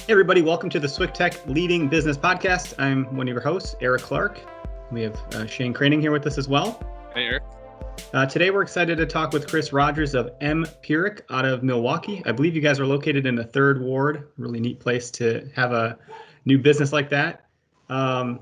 Hey everybody, welcome to the Swick Tech Leading Business Podcast. I'm one of your hosts, Eric Clark. We have Shane Craning here with us as well. Hey Eric. Today we're excited to talk with Chris Rogers of Empiric out of Milwaukee. I believe you guys are located in the 3rd Ward. Really neat place to have a new business like that. I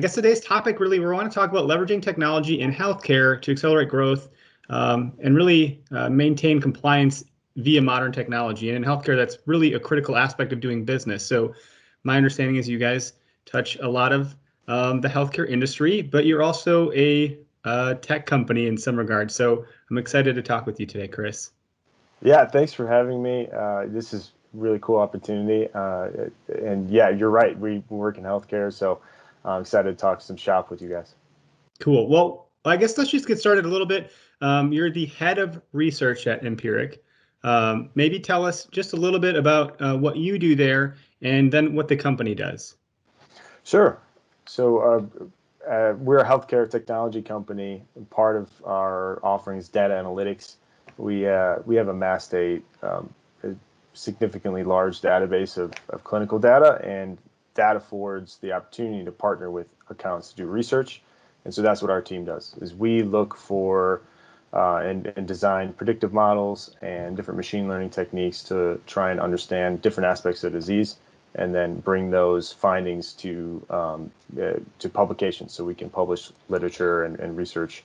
guess today's topic really, we want to talk about leveraging technology in healthcare to accelerate growth and really maintain compliance via modern technology. And in healthcare, that's really a critical aspect of doing business. So my understanding is you guys touch a lot of the healthcare industry, but you're also a tech company in some regards. So I'm excited to talk with you today, Chris. Yeah, thanks for having me. This is a really cool opportunity. And yeah, you're right. We work in healthcare, so I'm excited to talk some shop with you guys. Cool. Well, I guess let's just get started a little bit. You're the head of research at Empiric. Maybe tell us just a little bit about what you do there and then what the company does. Sure. So we're a healthcare technology company. Part of our offerings, data analytics. We have amassed a significantly large database of clinical data, and that affords the opportunity to partner with accounts to do research. And so that's what our team does, is we look for and design predictive models and different machine learning techniques to try and understand different aspects of disease, and then bring those findings to publication so we can publish literature and research.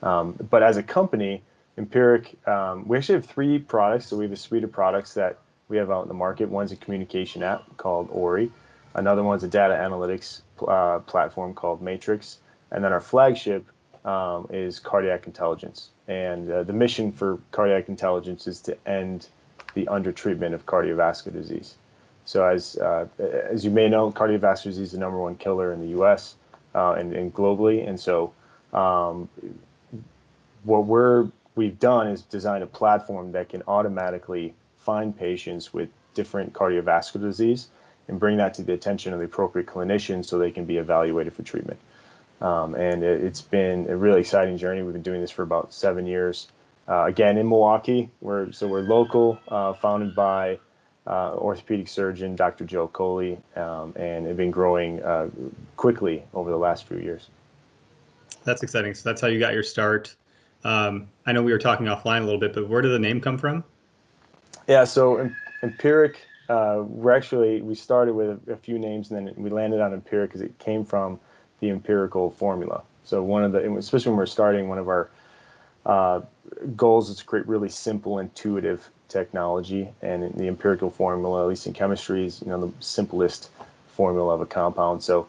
But as a company, Empiric, we actually have 3 products. So we have a suite of products that we have out in the market. One's a communication app called Ori. Another one's a data analytics platform called Matrix. And then our flagship is cardiac intelligence. And the mission for cardiac intelligence is to end the undertreatment of cardiovascular disease. So as you may know, cardiovascular disease is the #1 killer in the U.S. And globally. And so what we've done is design a platform that can automatically find patients with different cardiovascular disease and bring that to the attention of the appropriate clinician so they can be evaluated for treatment. And it's been a really exciting journey. We've been doing this for about 7 years. Again, in Milwaukee, we're local, founded by orthopedic surgeon Dr. Joe Coley, and have been growing quickly over the last few years. That's exciting. So that's how you got your start. I know we were talking offline a little bit, but where did the name come from? Yeah, so Empiric, we started with a few names, and then we landed on Empiric because it came from the empirical formula. So especially when we're starting, one of our goals is to create really simple, intuitive technology, and the empirical formula, at least in chemistry, is the simplest formula of a compound. So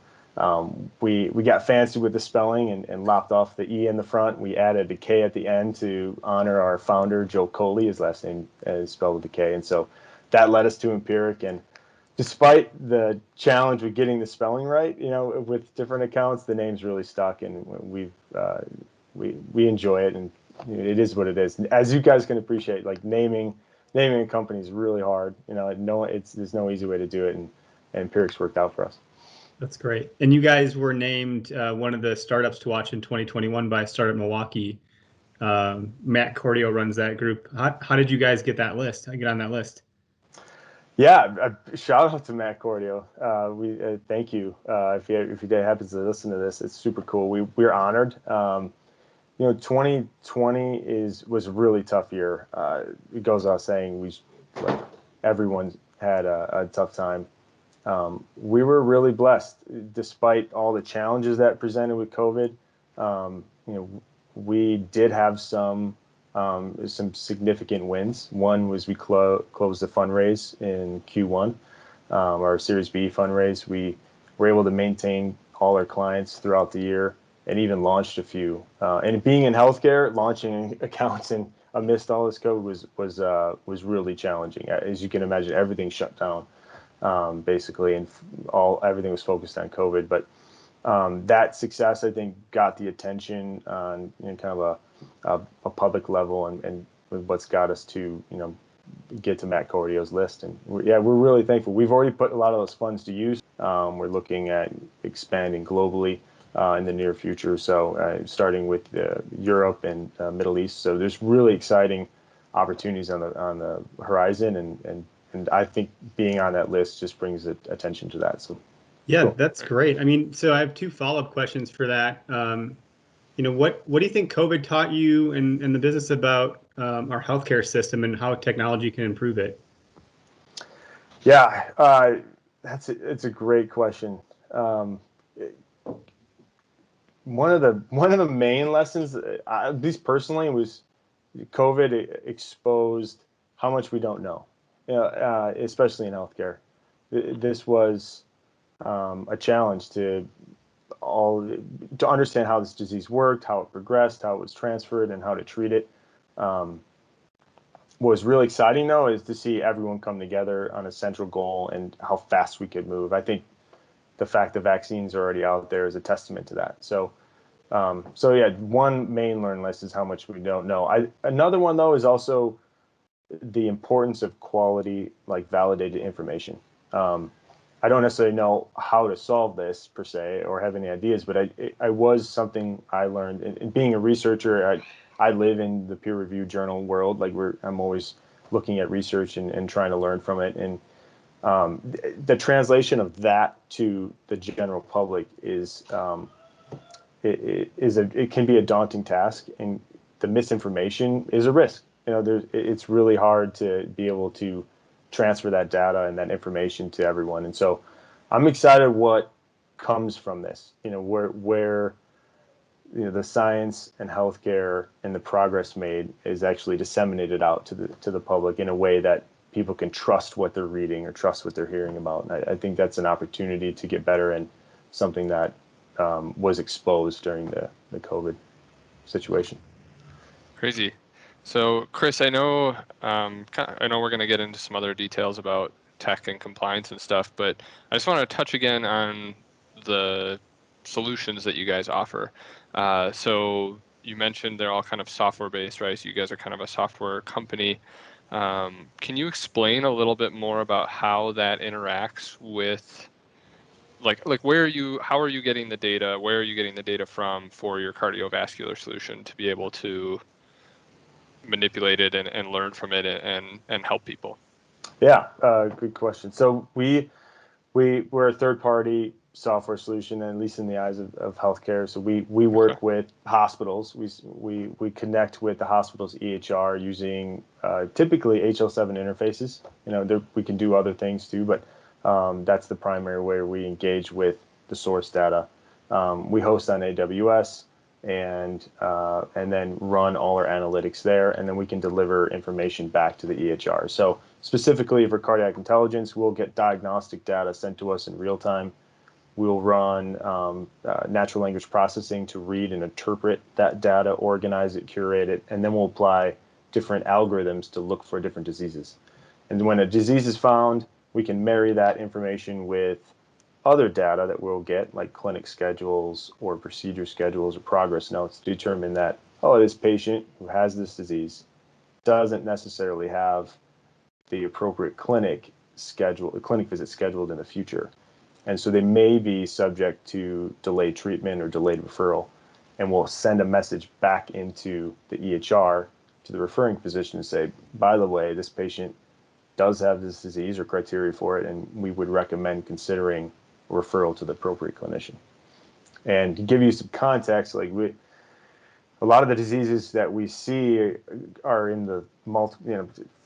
we got fancy with the spelling and lopped off the E in the front. We added the K at the end to honor our founder, Joe Coley. His last name is spelled with a K, and so that led us to Empiric. And despite the challenge with getting the spelling right, with different accounts, the name's really stuck, and we enjoy it, and it is what it is. As you guys can appreciate, like naming a company is really hard. There's no easy way to do it, and Empiric's worked out for us. That's great. And you guys were named one of the startups to watch in 2021 by Startup Milwaukee. Matt Cordio runs that group. How did you guys get on that list? Yeah, shout out to Matt Cordio. Thank you. If he happens to listen to this, it's super cool. We're honored. 2020 was a really tough year. It goes without saying, everyone had a tough time. We were really blessed, despite all the challenges that presented with COVID. We did have some significant wins. One was we closed the fundraise in Q1, our Series B fundraise. We were able to maintain all our clients throughout the year, and even launched a few. And being in healthcare, launching accounts amidst all this COVID was really challenging. As you can imagine, everything shut down, basically, and everything was focused on COVID. But that success, I think, got the attention on kind of a public level, and what's got us to get to Matt Cordio's list. And we're really thankful. We've already put a lot of those funds to use. We're looking at expanding globally in the near future. So starting with Europe and Middle East. So there's really exciting opportunities on the horizon, and and I think being on that list just brings attention to that. So Yeah, cool. that's great. I mean, so I have two follow-up questions for that. What do you think COVID taught you and the business about our healthcare system and how technology can improve it? Yeah, it's a great question. One of the main lessons, at least personally, was COVID exposed how much we don't know, especially in healthcare. This was a challenge to understand how this disease worked, how it progressed, how it was transferred, and how to treat it. What was really exciting, though, is to see everyone come together on a central goal and how fast we could move. I think the fact that vaccines are already out there is a testament to that. So yeah, one main learned lesson is how much we don't know. Another one, though, is also the importance of quality, like validated information. I don't necessarily know how to solve this per se or have any ideas, but I was something I learned in being a researcher. I live in the peer reviewed journal world. Like I'm always looking at research and trying to learn from it. And the translation of that to the general public it can be a daunting task, and the misinformation is a risk. It's really hard to be able to transfer that data and that information to everyone. And so I'm excited what comes from this, where the science and healthcare and the progress made is actually disseminated out to the public in a way that people can trust what they're reading or trust what they're hearing about. And I think that's an opportunity to get better, and something that was exposed during the COVID situation. Crazy. So, Chris, I know we're going to get into some other details about tech and compliance and stuff, but I just want to touch again on the solutions that you guys offer. So you mentioned they're all kind of software based, right? So you guys are kind of a software company. Can you explain a little bit more about how that interacts with like how are you getting the data? Where are you getting the data from for your cardiovascular solution to be able to manipulate it and learn from it and help people? Yeah, good question. So we're a third party software solution, at least in the eyes of healthcare. So we work with hospitals. We connect with the hospital's EHR using typically HL7 interfaces. We can do other things too, but that's the primary way we engage with the source data. We host on AWS and then run all our analytics there, and then we can deliver information back to the EHR. So specifically for cardiac intelligence, we'll get diagnostic data sent to us in real time. We'll run natural language processing to read and interpret that data, organize it, curate it, and then we'll apply different algorithms to look for different diseases. And when a disease is found, we can marry that information with other data that we'll get, like clinic schedules or procedure schedules or progress notes, to determine that, this patient who has this disease doesn't necessarily have the appropriate clinic visit scheduled in the future. And so they may be subject to delayed treatment or delayed referral. And we'll send a message back into the EHR to the referring physician and say, by the way, this patient does have this disease or criteria for it, and we would recommend considering referral to the appropriate clinician. And to give you some context, a lot of the diseases that we see are in the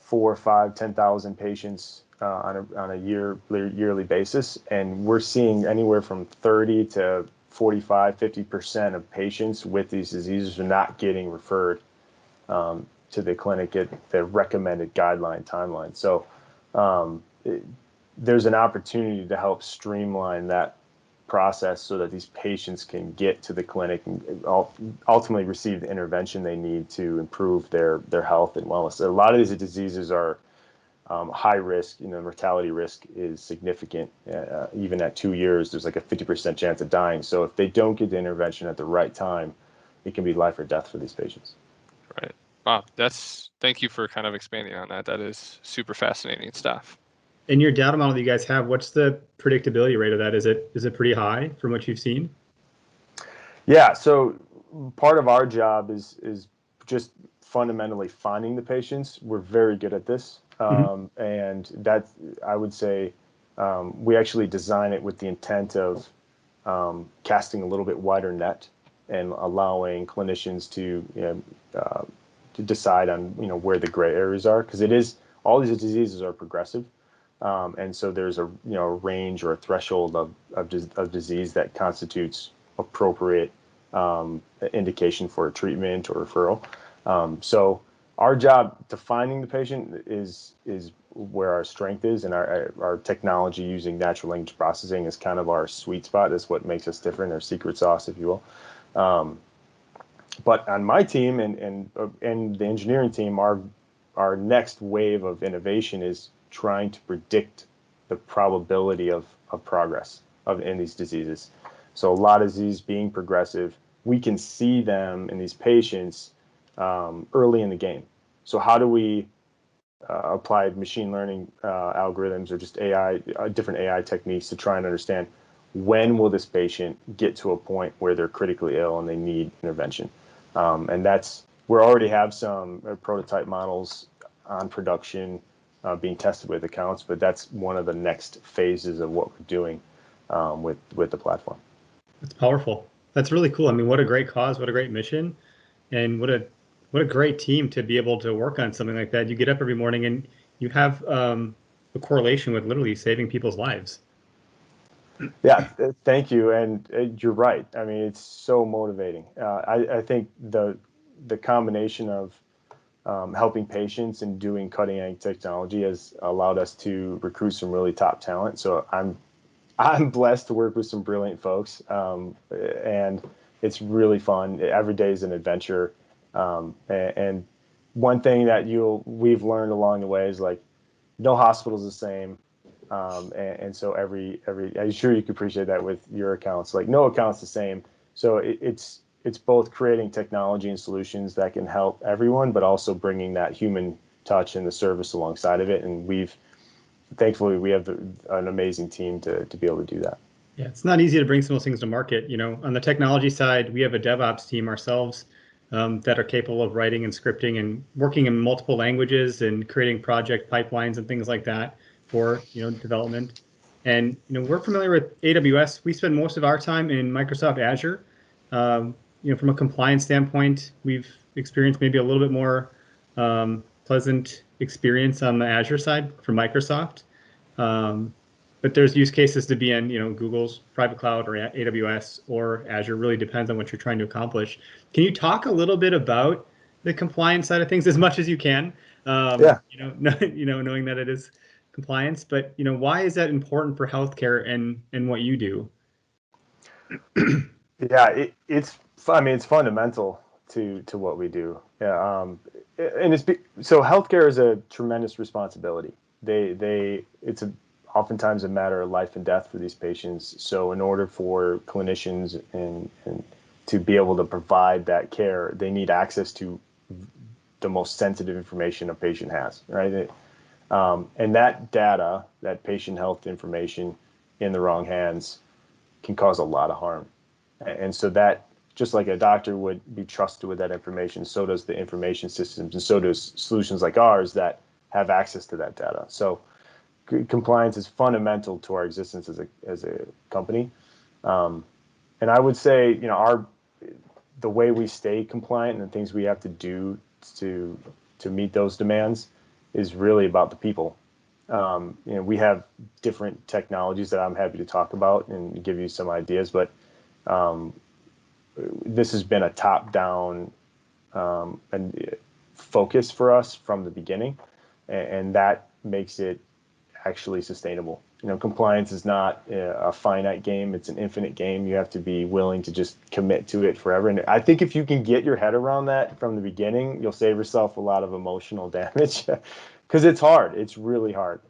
4, 5, 10,000 patients on a yearly basis, and we're seeing anywhere from 30 to 45, 50% of patients with these diseases are not getting referred to the clinic at the recommended guideline timeline. So there's an opportunity to help streamline that process so that these patients can get to the clinic and ultimately receive the intervention they need to improve their health and wellness. So a lot of these diseases are high risk. Mortality risk is significant. Even at 2 years, there's like a 50% chance of dying. So if they don't get the intervention at the right time, it can be life or death for these patients. Right. Wow. Thank you for kind of expanding on that. That is super fascinating stuff. In your data model that you guys have, what's the predictability rate of that? Is it pretty high from what you've seen? Yeah. So part of our job is just fundamentally finding the patients. We're very good at this. And that, I would say, we actually design it with the intent of casting a little bit wider net and allowing clinicians to decide on where the gray areas are, because it is, all these diseases are progressive, and so there's a range or a threshold of disease that constitutes appropriate indication for a treatment or referral. So our job defining the patient is where our strength is, and our technology using natural language processing is kind of our sweet spot. That's what makes us different, our secret sauce, if you will. But on my team and the engineering team, our next wave of innovation is trying to predict the probability of progress in these diseases. So a lot of disease being progressive, we can see them in these patients early in the game. So how do we apply machine learning algorithms or just AI, different AI techniques to try and understand when will this patient get to a point where they're critically ill and they need intervention? And we already have some prototype models on production being tested with accounts, but that's one of the next phases of what we're doing with the platform. That's powerful. That's really cool. I mean, what a great cause, what a great mission, and what a great team to be able to work on something like that. You get up every morning and you have a correlation with literally saving people's lives. Yeah, thank you. And you're right. I mean, it's so motivating. I think the combination of helping patients and doing cutting edge technology has allowed us to recruit some really top talent. So I'm blessed to work with some brilliant folks, and it's really fun. Every day is an adventure. And one thing that we've learned along the way is, like, no hospital is the same. And so I'm sure you can appreciate that with your accounts, like no account's the same. So it's both creating technology and solutions that can help everyone, but also bringing that human touch and the service alongside of it. And thankfully we have an amazing team to be able to do that. Yeah, it's not easy to bring some of those things to market. On the technology side, we have a DevOps team ourselves that are capable of writing and scripting and working in multiple languages and creating project pipelines and things like that for development. And we're familiar with AWS. We spend most of our time in Microsoft Azure. From a compliance standpoint, we've experienced maybe a little bit more pleasant experience on the Azure side for Microsoft. But there's use cases to be in, Google's private cloud or AWS or Azure. Really depends on what you're trying to accomplish. Can you talk a little bit about the compliance side of things as much as you can? Yeah. Knowing that it is compliance, but why is that important for healthcare and what you do? Yeah, it's fundamental to what we do. Yeah, and so healthcare is a tremendous responsibility. It's oftentimes a matter of life and death for these patients. So in order for clinicians and to be able to provide that care, they need access to the most sensitive information a patient has, right? And that data, that patient health information in the wrong hands can cause a lot of harm. And so that, just like a doctor would be trusted with that information, so does the information systems, and so does solutions like ours that have access to that data. So compliance is fundamental to our existence as a company. And I would say, the way we stay compliant and the things we have to do to meet those demands is really about the people. We have different technologies that I'm happy to talk about and give you some ideas, but this has been a top-down and focus for us from the beginning, and that makes it actually sustainable. Compliance is not a finite game; it's an infinite game. You have to be willing to just commit to it forever. And I think if you can get your head around that from the beginning, you'll save yourself a lot of emotional damage, because it's hard. It's really hard.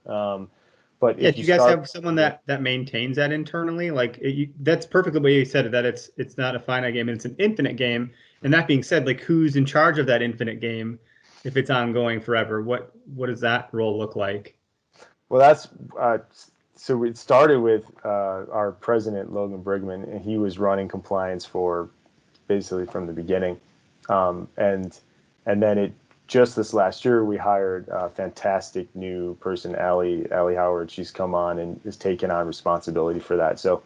But Yeah, if do you you guys start, have someone that maintains that internally? Like that's perfectly the way you said it, that it's not a finite game, it's an infinite game. And that being said, like who's in charge of that infinite game if it's ongoing forever? What does that role look like? well, that's so it started with our president, Logan Brigman, and he was running compliance for basically from the beginning, and then it just this last year, we hired a fantastic new person, Allie Howard. She's come on and is taking on responsibility for that. So,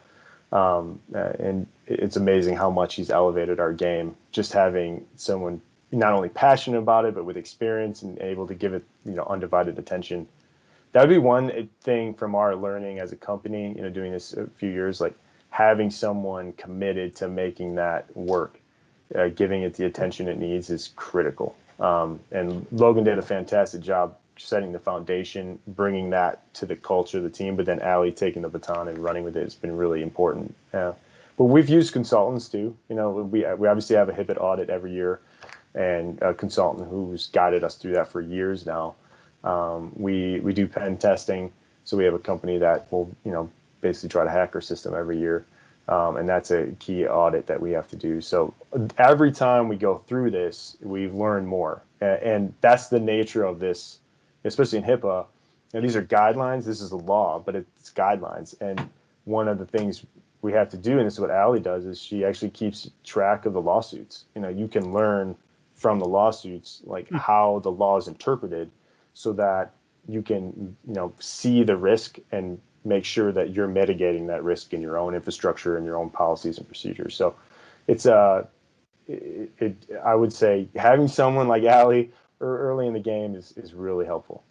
and it's amazing how much he's elevated our game. Just having someone not only passionate about it, but with experience and able to give it, undivided attention. That would be one thing from our learning as a company, doing this a few years, like having someone committed to making that work, giving it the attention it needs is critical. And Logan did a fantastic job setting the foundation, bringing that to the culture of the team, but then Allie taking the baton and running with it has been really important. But we've used consultants too. We obviously have a HIPAA audit every year, and a consultant who's guided us through that for years now. We do pen testing, so we have a company that will basically try to hack our system every year, and that's a key audit that we have to do. So every time we go through this, we've learned more, and that's the nature of this, especially in HIPAA. These are guidelines. This is the law, but it's guidelines. And one of the things we have to do, and this is what Allie does, is she actually keeps track of the lawsuits. You can learn from the lawsuits, like how the law is interpreted, so that you can, see the risk and make sure that you're mitigating that risk in your own infrastructure and your own policies and procedures. So it's I would say having someone like Allie early in the game is really helpful.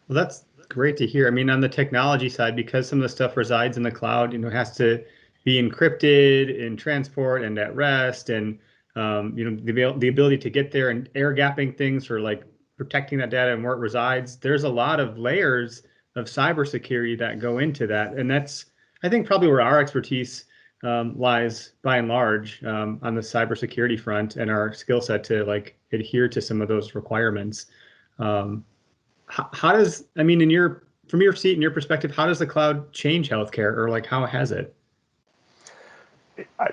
Well, that's great to hear. I mean, on the technology side, because some of the stuff resides in the cloud, has to be encrypted in transport and at rest, and the ability to get there and air gapping things for like protecting that data and where it resides. There's a lot of layers of cybersecurity that go into that, and that's, I think, probably where our expertise lies by and large, on the cybersecurity front, and our skill set to like adhere to some of those requirements. How does, I mean, from your seat and your perspective, how does the cloud change healthcare, or like how has it?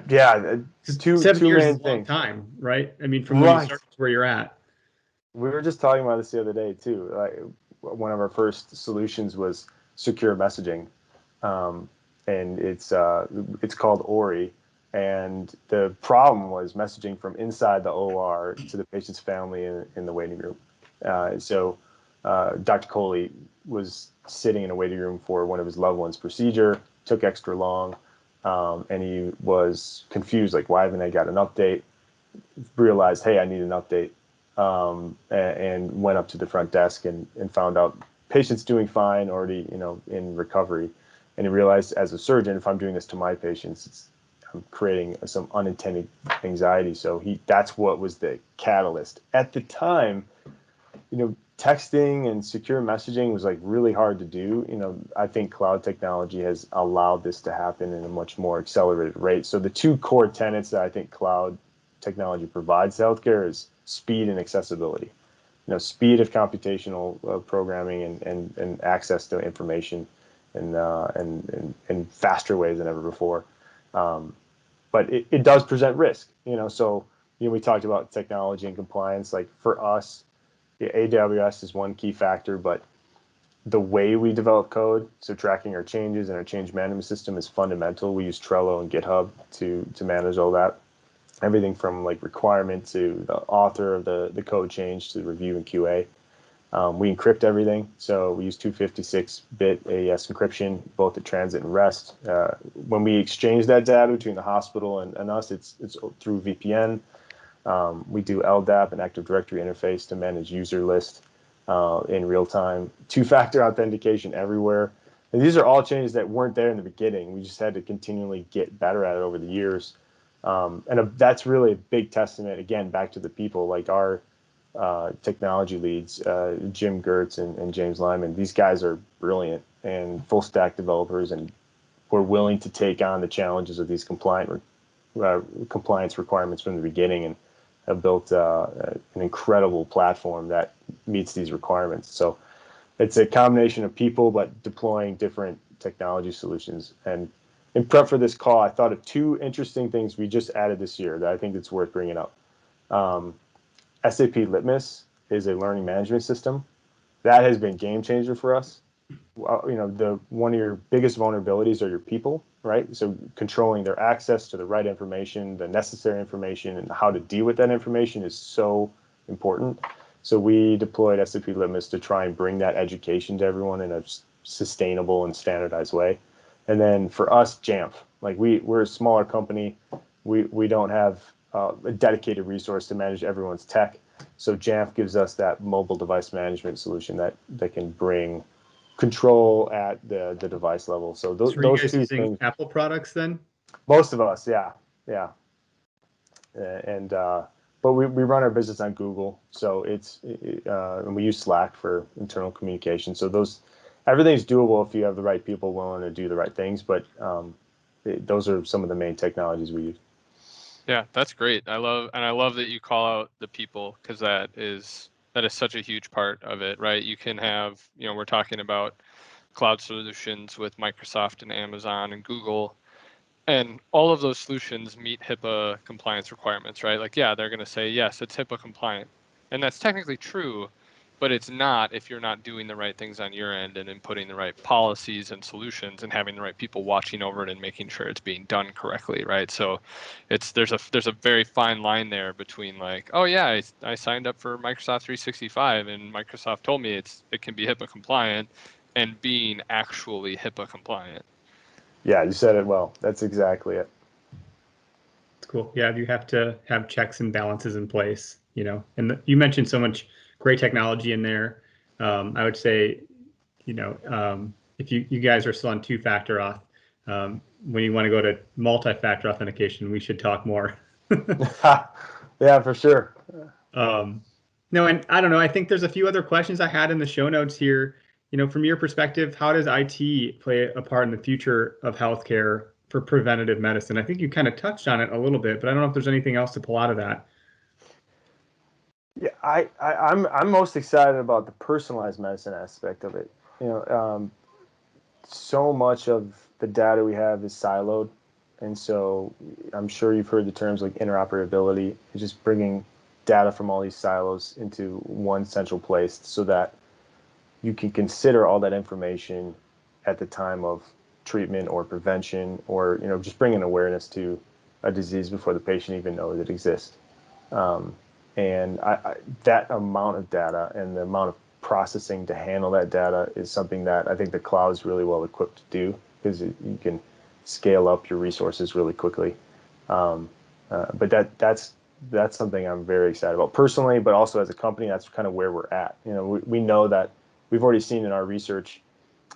Yeah, two 7 years main is a long things. time, right? I mean, from when you start to where you're at. We were just talking about this the other day too. One of our first solutions was secure messaging, and it's called Ori. And the problem was messaging from inside the OR to the patient's family in the waiting room. So Dr. Coley was sitting in a waiting room for one of his loved ones' procedure, took extra long, and he was confused, like, why haven't I got an update? Realized, hey, I need an update. And went up to the front desk and found out patient's doing fine, already, in recovery. And he realized, as a surgeon, if I'm doing this to my patients, I'm creating some unintended anxiety. So that's what was the catalyst. At the time, texting and secure messaging was like really hard to do. I think cloud technology has allowed this to happen in a much more accelerated rate. So the two core tenets that I think cloud technology provides to healthcare is speed and accessibility. Speed of computational programming and access to information in faster ways than ever before. But it does present risk. So we talked about technology and compliance. Like for us, AWS is one key factor, but the way we develop code, so tracking our changes and our change management system, is fundamental. We use Trello and GitHub to manage all that. Everything from like requirement to the author of the code change to review and QA. We encrypt everything, so we use 256-bit AES encryption, both at transit and rest. When we exchange that data between the hospital and us, it's through VPN. We do LDAP, an Active Directory interface, to manage user list in real time. Two-factor authentication everywhere. And these are all changes that weren't there in the beginning. We just had to continually get better at it over the years. And that's really a big testament, again, back to the people, like our technology leads, Jim Gertz and James Lyman. These guys are brilliant and full stack developers, and we're willing to take on the challenges of these compliance requirements from the beginning, and have built an incredible platform that meets these requirements. So it's a combination of people, but deploying different technology solutions. And in prep for this call, I thought of two interesting things we just added this year that I think it's worth bringing up. SAP Litmus is a learning management system that has been game changer for us. One of your biggest vulnerabilities are your people, right? So controlling their access to the right information, the necessary information, and how to deal with that information is so important. So we deployed SAP Litmus to try and bring that education to everyone in a sustainable and standardized way. And then for us, Jamf, like we're a smaller company. We don't have a dedicated resource to manage everyone's tech. So Jamf gives us that mobile device management solution that can bring control at the device level. So So are you those guys two using things, Apple products then? most of us, yeah, yeah. And but we run our business on Google, so and we use Slack for internal communication. So everything's doable if you have the right people willing to do the right things. But those are some of the main technologies we use. Yeah, that's great. I love that you call out the people, because that is such a huge part of it, right? You can have, we're talking about cloud solutions with Microsoft and Amazon and Google, and all of those solutions meet HIPAA compliance requirements, right? Like, yeah, they're going to say, yes, it's HIPAA compliant. And that's technically true, but it's not if you're not doing the right things on your end and inputting the right policies and solutions and having the right people watching over it and making sure it's being done correctly, right? So there's a very fine line there between like, oh yeah, I signed up for Microsoft 365 and Microsoft told me it can be HIPAA compliant, and being actually HIPAA compliant. Yeah, you said it well. That's exactly it. It's cool. Yeah, you have to have checks and balances in place, you mentioned so much great technology in there. I would say, if you guys are still on two-factor auth, when you want to go to multi-factor authentication, we should talk more. Yeah, for sure. No, and I don't know. I think there's a few other questions I had in the show notes here. From your perspective, how does IT play a part in the future of healthcare for preventative medicine? I think you kind of touched on it a little bit, but I don't know if there's anything else to pull out of that. Yeah, I'm most excited about the personalized medicine aspect of it. So much of the data we have is siloed, and so I'm sure you've heard the terms like interoperability. It's just bringing data from all these silos into one central place so that you can consider all that information at the time of treatment or prevention, or just bringing awareness to a disease before the patient even knows it exists. And that amount of data and the amount of processing to handle that data is something that I think the cloud is really well equipped to do, because you can scale up your resources really quickly. But that's something I'm very excited about personally, but also as a company. That's kind of where we're at. We know that we've already seen in our research,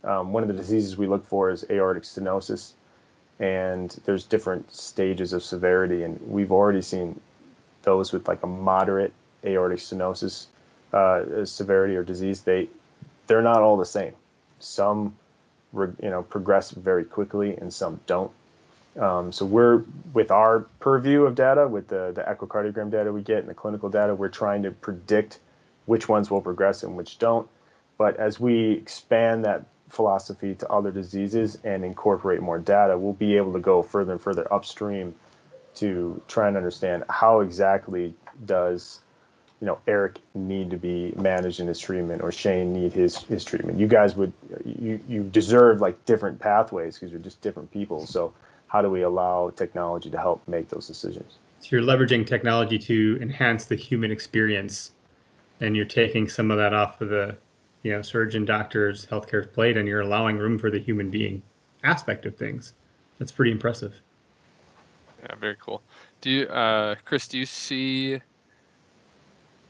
one of the diseases we look for is aortic stenosis, and there's different stages of severity, and we've already seen those with like a moderate aortic stenosis severity or disease. They're not all the same. Some progress very quickly and some don't. So we're, with our purview of data, with the echocardiogram data we get and the clinical data, we're trying to predict which ones will progress and which don't. But as we expand that philosophy to other diseases and incorporate more data, we'll be able to go further and further upstream to try and understand how exactly does Eric need to be managed in his treatment, or Shane need his treatment. You guys you deserve like different pathways because you're just different people. So how do we allow technology to help make those decisions? So you're leveraging technology to enhance the human experience, and you're taking some of that off of the surgeon, doctors, healthcare plate, and you're allowing room for the human being aspect of things. That's pretty impressive. Yeah, very cool. Chris, do you see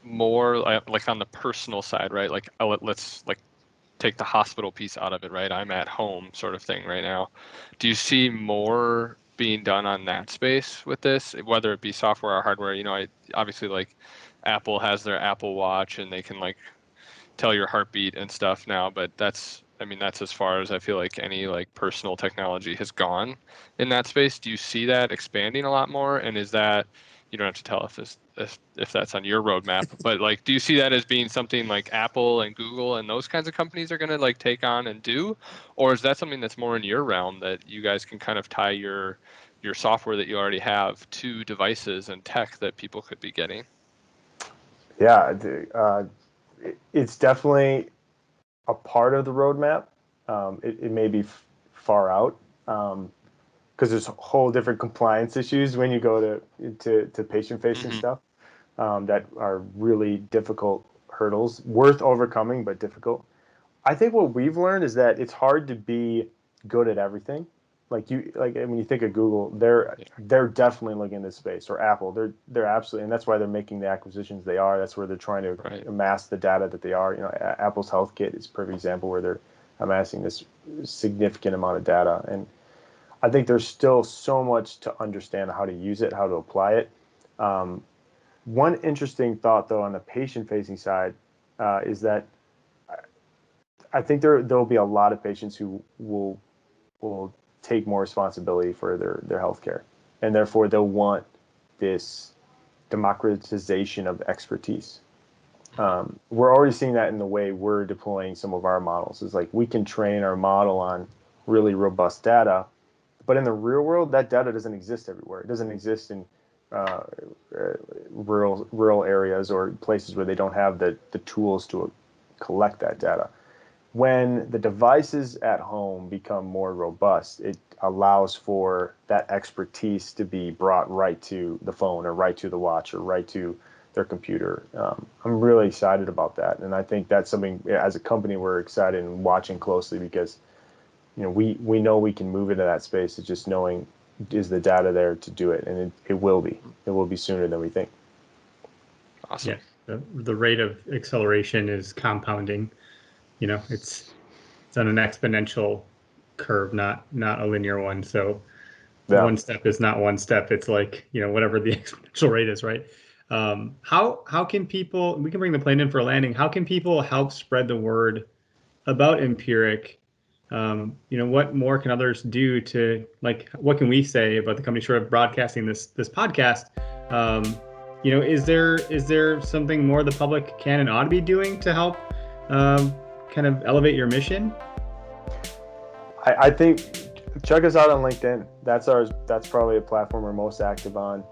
more like on the personal side, right? Like, let's like take the hospital piece out of it, right? I'm at home sort of thing right now. Do you see more being done on that space with this, whether it be software or hardware? Obviously like Apple has their Apple Watch and they can like tell your heartbeat and stuff now, but that's as far as I feel like any like personal technology has gone in that space. Do you see that expanding a lot more? And is that, you don't have to tell if that's on your roadmap, but like, do you see that as being something like Apple and Google and those kinds of companies are going to like take on and do, or is that something that's more in your realm that you guys can kind of tie your software that you already have to devices and tech that people could be getting? Yeah, it's definitely a part of the roadmap. It may be far out, because there's whole different compliance issues when you go to patient-facing stuff that are really difficult hurdles worth overcoming, but difficult. I think what we've learned is that it's hard to be good at everything. Like when you think of Google, they're definitely looking in this space, or Apple, they're absolutely, and that's why they're making the acquisitions they are. That's where they're trying to amass the data that they are. Apple's HealthKit is a perfect example where they're amassing this significant amount of data, and I think there's still so much to understand how to use it, how to apply it. One interesting thought, though, on the patient-facing side is that I think there'll be a lot of patients who will take more responsibility for their healthcare, and therefore they'll want this democratization of expertise. We're already seeing that in the way we're deploying some of our models. Is like we can train our model on really robust data, but in the real world, that data doesn't exist everywhere. It doesn't exist in rural areas or places where they don't have the tools to collect that data. When the devices at home become more robust, it allows for that expertise to be brought right to the phone or right to the watch or right to their computer. I'm really excited about that, and I think that's something as a company we're excited and watching closely, because we know we can move into that space. It's just knowing, is the data there to do it, and it will be. It will be sooner than we think. Awesome. Yeah, the rate of acceleration is compounding. It's on an exponential curve, not a linear one. So one step is not one step. It's like, whatever the exponential rate is, right? How can people, we can bring the plane in for a landing. How can people help spread the word about Empiric? What more can others do to, like, what can we say about the company short of broadcasting this podcast? Is there something more the public can and ought to be doing to help kind of elevate your mission? I think check us out on LinkedIn. That's probably a platform we're most active on,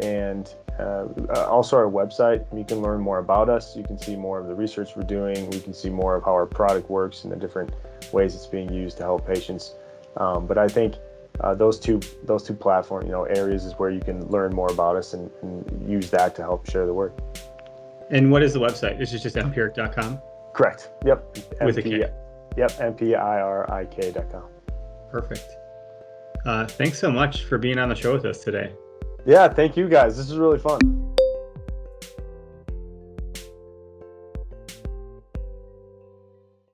and also our website. You can learn more about us. You can see more of the research we're doing. We can see more of how our product works and the different ways it's being used to help patients. But I think those two platform areas is where you can learn more about us and use that to help share the word. And what is the website? Is it just Mpirik.com? Correct. Yep. With a K. Yep. Mpirik.com. Perfect. Thanks so much for being on the show with us today. Yeah, thank you guys. This is really fun.